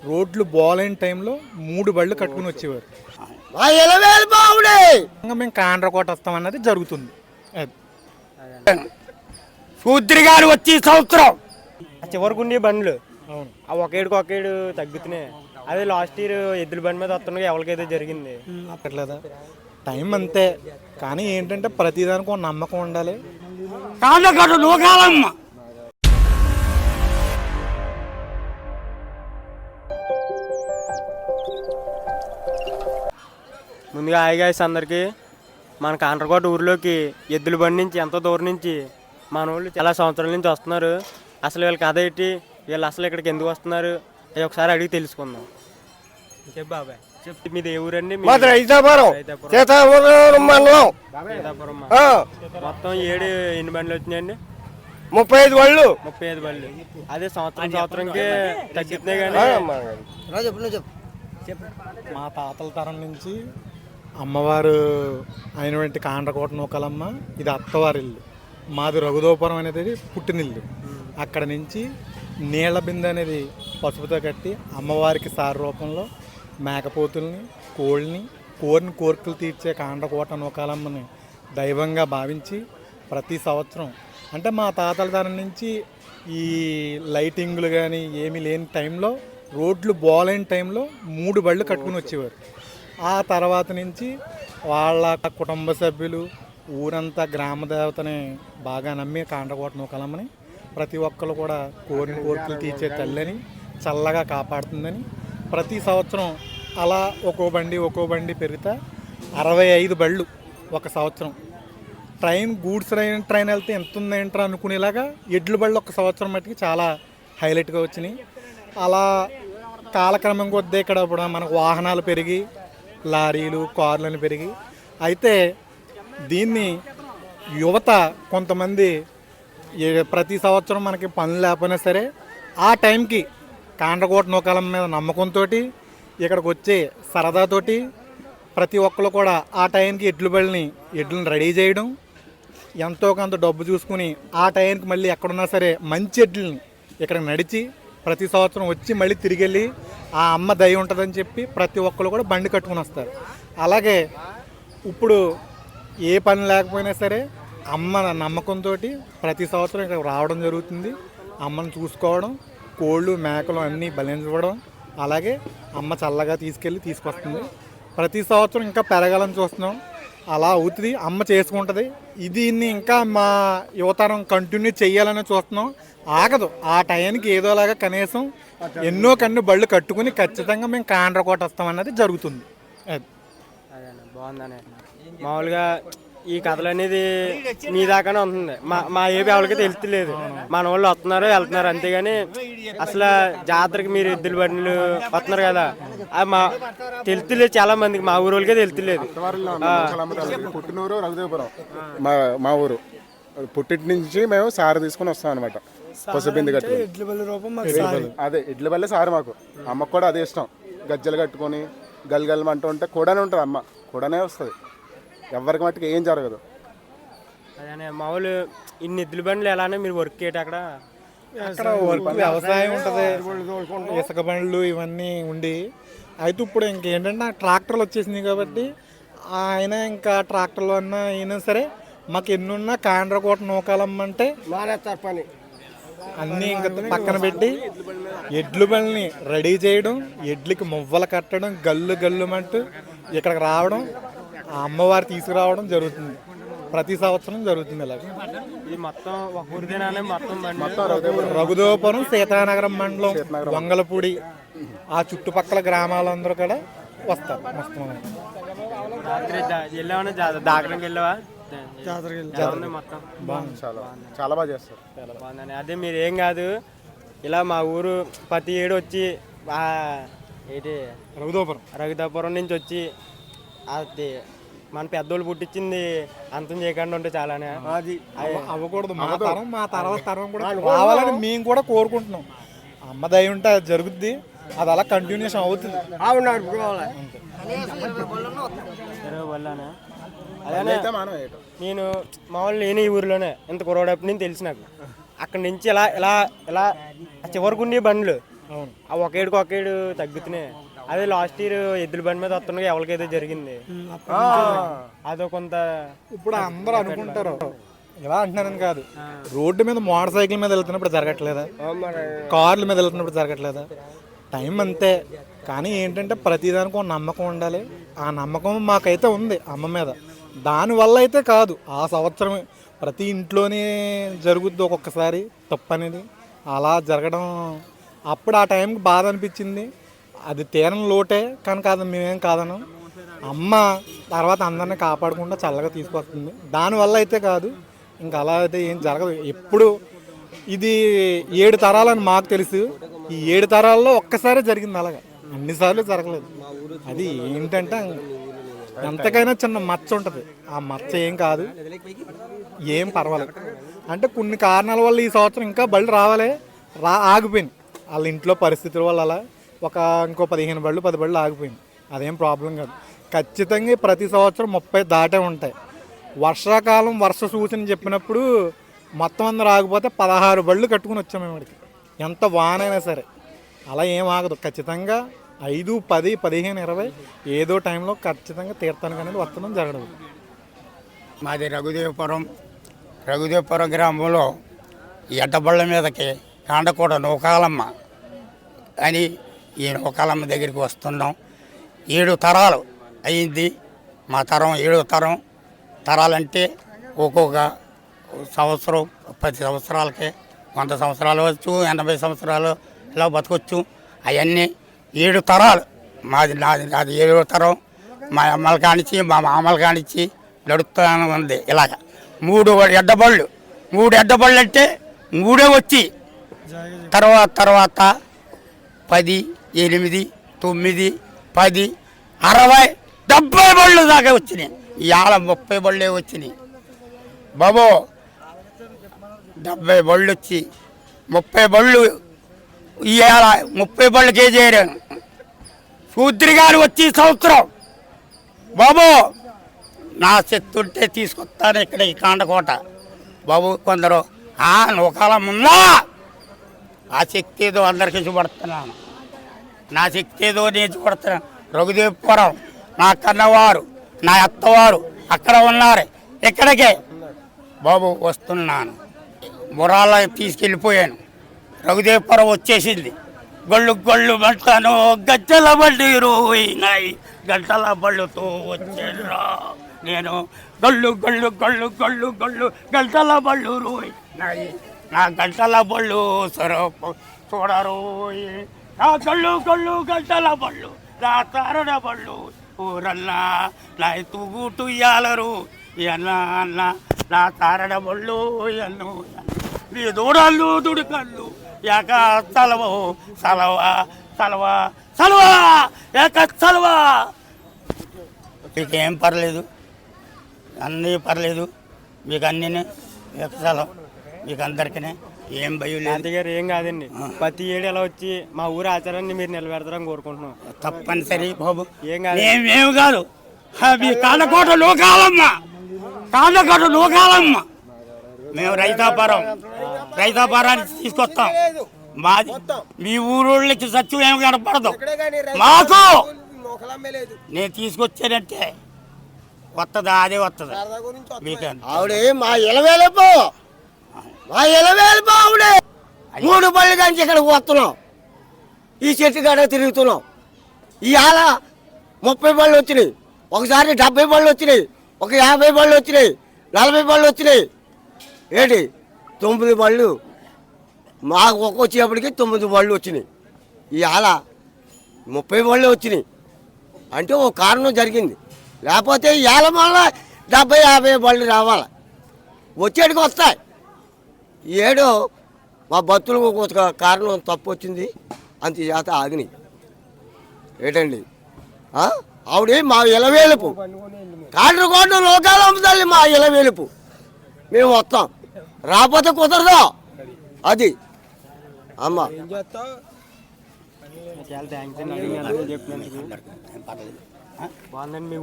రోడ్లు బాగాలేని టైంలో 3 బళ్ళు కట్టుకుని వచ్చేవారు. మేము కాండ్రకోట వస్తామన్నది జరుగుతుంది. సూత్రి గారు వచ్చి సంవత్సరం చివరికి ఉండే బండ్లు ఒకేడు తగ్గుతున్నాయి. అదే లాస్ట్ ఇయర్ ఎద్దుల బండి మీద వస్తుండగా ఎవరికైతే జరిగింది అట్లేదా టైం అంతే. కానీ ఏంటంటే ప్రతిదానికి ఒక నమ్మకం ఉండాలి. కాళ్ళకట్టు నూకాలమ్మ ముందుగా హాయిగాయస్ అందరికీ మన కాండ్రకోట ఊరిలోకి ఎద్దుల బండి నుంచి ఎంతో దూరం నుంచి మన వాళ్ళు చాలా సంవత్సరాల నుంచి వస్తున్నారు. అసలు వీళ్ళకి కథ ఏంటి, వీళ్ళు అసలు ఇక్కడికి ఎందుకు వస్తున్నారు అది ఒకసారి అడిగి తెలుసుకుందాం. చెప్పు బాబాయ్, చెప్పి మీది ఏ ఊరండి? మొత్తం ఎన్ని బండ్లు వచ్చినాయండి? 35 బళ్ళు. 35 బళ్ళు. అదే సంవత్సరంకి తగ్గుతున్నాయి. కానీ మా తాతల తరం నుంచి అమ్మవారు అయినటువంటి కాండ్రకోట నూకాలమ్మ ఇది అత్తవారి ఇల్లు. మాది రఘుదోపురం అనేది పుట్టినిల్లు. అక్కడ నుంచి నీళ్ల బిందె అనేది పసుపుతో కట్టి అమ్మవారికి సార రూపంలో మేకపోతుల్ని కోళ్ళని కోరికలు తీర్చే కాండ్రకోట నూకాలమ్మని దైవంగా భావించి ప్రతి సంవత్సరం అంటే మా తాతల తరం నుంచి ఈ లైటింగ్లు కానీ ఏమీ లేని టైంలో రోడ్లు బాగాలేని టైంలో 3 బళ్ళు కట్టుకుని వచ్చేవారు. ఆ తర్వాత నుంచి వాళ్ళ కుటుంబ సభ్యులు ఊరంతా గ్రామ దేవతని బాగా నమ్మి కాండ్రకోట నూకాలమ్మని ప్రతి ఒక్కరు కూడా కోరికలు తీర్చే తల్లిని చల్లగా కాపాడుతుందని ప్రతి సంవత్సరం అలా ఒక్కో బండి పెరుగుతా 65 బళ్ళు ఒక సంవత్సరం. గూడ్స్ ట్రైన్ వెళ్తే ఎంత ఉందేంట్రా అనుకునేలాగా ఎడ్ల బళ్ళు ఒక సంవత్సరం మట్టుకి చాలా హైలైట్గా వచ్చినాయి. అలా కాలక్రమం కొద్దీ ఇక్కడ ఇప్పుడు మనకు వాహనాలు పెరిగి లారీలు కార్లను పెరిగి అయితే దీన్ని యువత కొంతమంది ప్రతి సంవత్సరం మనకి పనులు లేకపోయినా సరే ఆ టైంకి కాండ్రకోట నూకాలమ్మ మీద నమ్మకంతో ఇక్కడికి వచ్చే సరదాతోటి ప్రతి ఒక్కరు కూడా ఆ టైంకి ఎడ్లను రెడీ చేయడం, ఎంతో కొంత డబ్బు చూసుకుని ఆ టైంకి మళ్ళీ ఎక్కడున్నా సరే మంచి ఎడ్లని ఇక్కడ నడిచి ప్రతి సంవత్సరం వచ్చి మళ్ళీ తిరిగి వెళ్ళి ఆ అమ్మ దయ ఉంటుందని చెప్పి ప్రతి ఒక్కరు కూడా బండి కట్టుకుని వస్తారు. అలాగే ఇప్పుడు ఏ పని లేకపోయినా సరే అమ్మ నమ్మకంతో ప్రతి సంవత్సరం ఇక్కడ రావడం జరుగుతుంది. అమ్మను చూసుకోవడం, కోళ్ళు మేకలు అన్నీ బలించడం, అలాగే అమ్మ చల్లగా తీసుకొస్తుంది. ప్రతి సంవత్సరం ఇంకా పెరగాలని చూస్తున్నాం. అలా అవుతుంది, అమ్మ చేసుకుంటుంది. దీన్ని ఇంకా మా యువతరం కంటిన్యూ చేయాలని చూస్తున్నాం. ఆగదు. ఆ టైంకి ఏదోలాగా కనీసం ఎన్నో బళ్ళు కట్టుకుని ఖచ్చితంగా మేము కాండ్రకోట వస్తామన్నది జరుగుతుంది. అదే బాగుందనే. మామూలుగా ఈ కథలు అనేది నీ దాకానే ఉంటుంది. మా ఏపీ వాళ్ళకి తెలుస్తలేదు. మన వాళ్ళు వస్తున్నారు వెళ్తున్నారు అంతేగాని అసలు జాతరకి మీరు ఎద్దుల బండ్లు వస్తున్నారు కదా మా తెలుస్తలేదు చాలా మందికి. మా ఊరు వాళ్ళకే తెలుస్తలేదు. పుట్టినూరు రఘుదేవపురం మా ఊరు. పుట్టింటి నుంచి మేము సార తీసుకుని వస్తాం అనమాట. పసుబింది కట్టుకుని అదే ఎడ్ల బల్లే సారు మాకు. అమ్మకు కూడా అదే ఇష్టం. గజ్జలు కట్టుకొని గల్గల్మంటూ ఉంటే కూడానే ఉంటుంది. అమ్మ కూడానే వస్తుంది. ఎవరికి మట్టుకు ఏం జరగదు. అదే మామూలు ఇన్ని ఎద్దుల బండ్లు ఎలానే మీరు వర్క్ చేయట అక్కడ వ్యవసాయం ఉంటుంది, ఇసుక బండ్లు ఇవన్నీ ఉండి అయితే ఇప్పుడు ఇంకేంటంటే ట్రాక్టర్లు వచ్చేసినాయి కాబట్టి ఆయన ఇంకా ట్రాక్టర్లు అన్నా అయినా సరే మాకు ఎన్నున్నా కాండ్రకోట నూకాలమ్మంటే పని అన్నీ ఇంకా పక్కన పెట్టి ఎడ్ల బండిని రెడీ చేయడం, ఎడ్లకి మువ్వలు కట్టడం, గల్లుమంటూ ఇక్కడికి రావడం, ఆ అమ్మవారు తీసుకురావడం జరుగుతుంది. ప్రతి సంవత్సరం జరుగుతుంది. ఇలాగ ఇది మొత్తం ఒక ఊరిదేనానే మొత్తం రఘుదోపురం సీతానగరం మండలం వంగలపూడి ఆ చుట్టుపక్కల గ్రామాలందరూ కూడా వస్తారు. దాకరంకి వెళ్ళావా? మొత్తం చాలా బాగా చేస్తారు. బాగుందని. అదే మీరు ఏం కాదు, ఇలా మా ఊరు ప్రతి ఏడు వచ్చి ఏంటి రఘుదాపురం నుంచి వచ్చి అది మన పెద్దోళ్ళు పుట్టించింది అంతం చేయకుండా ఉంటే చాలానే అది అవ్వకూడదు. మా తర్వాత తరం కూడా రావాలని మేము కూడా కోరుకుంటున్నాం. అమ్మ దయ ఉంటే అది జరుగుద్ది. అది అలా కంటిన్యూషన్ అవుతుంది. అదే నేను మామూలు నేను ఈ ఊరిలోనే ఇంత కురవడప్పుడు నేను తెలిసి నాకు అక్కడి నుంచి ఇలా ఇలా ఇలా చివరికి ఉండే బండ్లు అవును. ఆ ఒకేడు తగ్గుతున్నాయి. అదే లాస్ట్ ఇయర్ ఎద్దుల బండి మీద వస్తుండగా ఎవరికైతే జరిగింది అదో కొంత. ఇప్పుడు అందరూ అనుకుంటారు ఇలా అంటున్నారని కాదు, రోడ్డు మీద మోటార్ సైకిల్ మీద వెళ్తున్నప్పుడు జరగట్లేదా, కార్ల మీద వెళ్తున్నప్పుడు జరగట్లేదా, టైం అంతే. కానీ ఏంటంటే ప్రతిదానికి ఒక నమ్మకం ఉండాలి. ఆ నమ్మకం మాకైతే ఉంది అమ్మ మీద. దానివల్ల అయితే కాదు, ఆ సంవత్సరమే ప్రతి ఇంట్లోనే జరుగుద్ది ఒక్కొక్కసారి తప్పు అనేది. అలా జరగడం అప్పుడు ఆ టైంకి బాధ అనిపించింది. అది తీరని లోటే, కానీ కాదు మేమేం కాదను. అమ్మ తర్వాత అందరినీ కాపాడకుండా చల్లగా తీసుకొస్తుంది. దానివల్ల అయితే కాదు, ఇంకా అలా అయితే ఏం జరగదు. ఎప్పుడు ఇది 7 తరాలని మాకు తెలుసు. ఈ 7 తరాల్లో ఒక్కసారి జరిగింది, అలాగా అన్నిసార్లు జరగలేదు. అది ఏంటంటే ఎంతకైనా చిన్న మచ్చ ఉంటుంది. ఆ మచ్చ ఏం కాదు, ఏం పర్వాలేదు. అంటే కొన్ని కారణాల వల్ల ఈ సంవత్సరం ఇంకా బళ్ళు రావాలి, ఆగిపోయింది. వాళ్ళ ఇంట్లో పరిస్థితుల వల్ల అలా ఇంకో 15 బళ్ళు 10 బళ్ళు ఆగిపోయింది. అదేం ప్రాబ్లం కాదు. ఖచ్చితంగా ప్రతి సంవత్సరం 30 దాటే ఉంటాయి. వర్షాకాలం వర్ష సూచన చెప్పినప్పుడు మొత్తం అందరూ ఆగిపోతే 16 బళ్ళు కట్టుకుని వచ్చాము మేము ఇక్కడికి, ఎంత వానైనా సరే. అలా ఏం ఆగదు. ఖచ్చితంగా 5, 10, 15, 20 ఏదో టైంలో ఖచ్చితంగా తీర్థానికి అనేది వస్తడం జరగదు. మాది రఘుదేవపురం గ్రామంలో ఎడ్డబళ్ళ మీదకి కాండకూడ నూకాలమ్మ అని ఈ నూకాలమ్మ దగ్గరికి వస్తున్నాం. 7 తరాలు అయింది మా తరం. 7వ తరం. తరాలంటే ఒక్కొక్క సంవత్సరం 10 సంవత్సరాలకే 100 సంవత్సరాలు వచ్చు, 80 సంవత్సరాలు ఇలా బతకొచ్చు. అవన్నీ 7 తరాలు. నాది 7వ తరం. మా అమ్మల కానిచ్చి మా మామల కానిచ్చి నడుస్తూనే ఉంది ఇలాగ. 3 ఎడ్డబళ్ళు అంటే 3 వచ్చి తర్వాత 10, 8, 9, 10, 60, 70 బళ్ళు దాకా వచ్చినాయి. ఇవాళ 30 బళ్ళే వచ్చినాయి బాబో. 70 బళ్ళు వచ్చి 30 బళ్ళు ఇవాళ 30 బళ్ళు కేజీరాను. శూద్రిగారు వచ్చి సంవత్సరం బాబు నా చెత్తుంటే తీసుకొస్తాను ఇక్కడ ఈ కాండకోట బాబు. కొందరు నూకాలమ్మ ఉందా, ఆ శక్తి ఏదో అందరికీ చూపడుతున్నాను. నా శక్తి ఏదో నేను చూపడుతున్నాను. రఘుదేవపురం నా కన్నవారు నా అత్తవారు అక్కడ ఉన్నారు. ఇక్కడికే బాబు వస్తున్నాను. మురాల తీసుకెళ్ళిపోయాను. రఘుదేవపురం వచ్చేసింది. గొళ్ళు పట్టాను గజ్జల బళ్ళు రోయినాయి. గంటల బళ్ళుతో వచ్చేరా నేను. గళ్ళు గంటల బళ్ళు రోయినాయి. నా గంటల బళ్ళు చూడరు. నా గళ్ళు గంటల బళ్ళు నా తారణ బళ్ళు ఊరన్నా నా తూగుటు ఇయ్యాలరు అన్న నా తారణ బళ్ళు ఎన్ను నీ దూడళ్ళు దుడికళ్ళు ఏక సలవా ఏక సలవా. మీకేం పర్లేదు, అన్నీ పర్లేదు. మీకు అన్నీ సెలవు. మీకు అందరికీ ఏం భయం లేదు. గారు ఏం కాదండి, ప్రతి ఏడు ఎలా వచ్చి మా ఊరు ఆచారాన్ని మీరు నిలబెడతారని కోరుకుంటున్నాం. తప్పనిసరి బాబు. ఏం కాదు, ఏం కాదు. మీ కాండకోట నూకాలమ్మ. మేము రైతాపురాన్ని తీసుకొస్తాం. మాది మీ ఊరోళ్ళకి సత్యం ఏమి కనపడదు మాకు. నేను తీసుకొచ్చానంటే వస్తుందా, అదే వస్తుంది మీకు. ఆవిడే మా ఇలవేలిపో ఆవిడే 3 బళ్ళు కానీ ఇక్కడికి వస్తున్నాం. ఈ చెట్టు కాడ తిరుగుతున్నాం. ఇవాళ 30 బళ్ళు వచ్చినాయి, ఒకసారి 70 బళ్ళు వచ్చినాయి, ఒక 50 బళ్ళు వచ్చినాయి, 40 బళ్ళు వచ్చినాయి. ఏంటి 9 బళ్ళు మాకు వచ్చేప్పటికి 9 బళ్ళు వచ్చినాయి. ఇవాళ 30 బళ్ళు వచ్చినాయి. అంటే ఓ కారణం జరిగింది. లేకపోతే ఇవాళ మళ్ళీ 70-50 బళ్ళు రావాలి. వచ్చేటికి వస్తాయి. ఏడో మా భక్తులకు ఒక కారణం తప్పు వచ్చింది, అంత చేత ఆగినాయి. ఏంటండి ఆవిడ మా ఇలవేలుపు కాండ్రకోట లోకాలమ్మ తల్లి మా ఇలవేలుపు. మేము వస్తాం, రాకపోతే కుదరదు. అది అమ్మ. చాలా థ్యాంక్స్ అండి చెప్పినందుకు. బాగుందండి.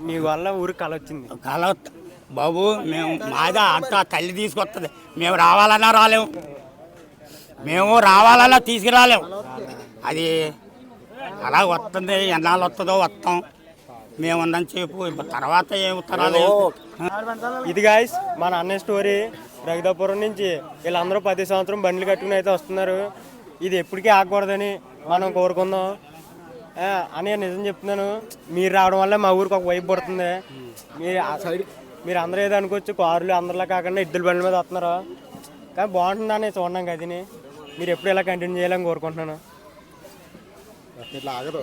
మీ వల్ల ఊరికి కళ వచ్చింది. కళ బాబు. మేము మాదా అంతా తల్లి తీసుకొస్తుంది. మేము రావాలన్నా రాలేము, మేము రావాలన్నా తీసుకురాలేము. అది అలా వస్తుంది, ఎన్నాళ్ళు వస్తుందో వస్తాం మేము ఉన్నంత సేపు. తర్వాత ఏం ఉత్తరాలు ఇది గాయస్ మన అన్నయ్య స్టోరీ. రఘుదాపురం నుంచి వీళ్ళందరూ 10 సంవత్సరం బండ్లు కట్టుకుని అయితే వస్తున్నారు. ఇది ఎప్పటికీ ఆగకూడదని మనం కోరుకుందాం. అని నిజం చెప్తున్నాను, మీరు రావడం వల్ల మా ఊరికి ఒక వైపు పడుతుంది. మీరు అందరూ ఏదో అనుకోవచ్చు, కార్లు అందరిలా కాకుండా ఎద్దుల బండ్ల మీద వస్తున్నారు, కానీ బాగుంటుందని చూడడం కదని. మీరు ఎప్పుడు ఇలా కంటిన్యూ చేయాలని కోరుకుంటున్నాను. ఇట్లా ఆగదు.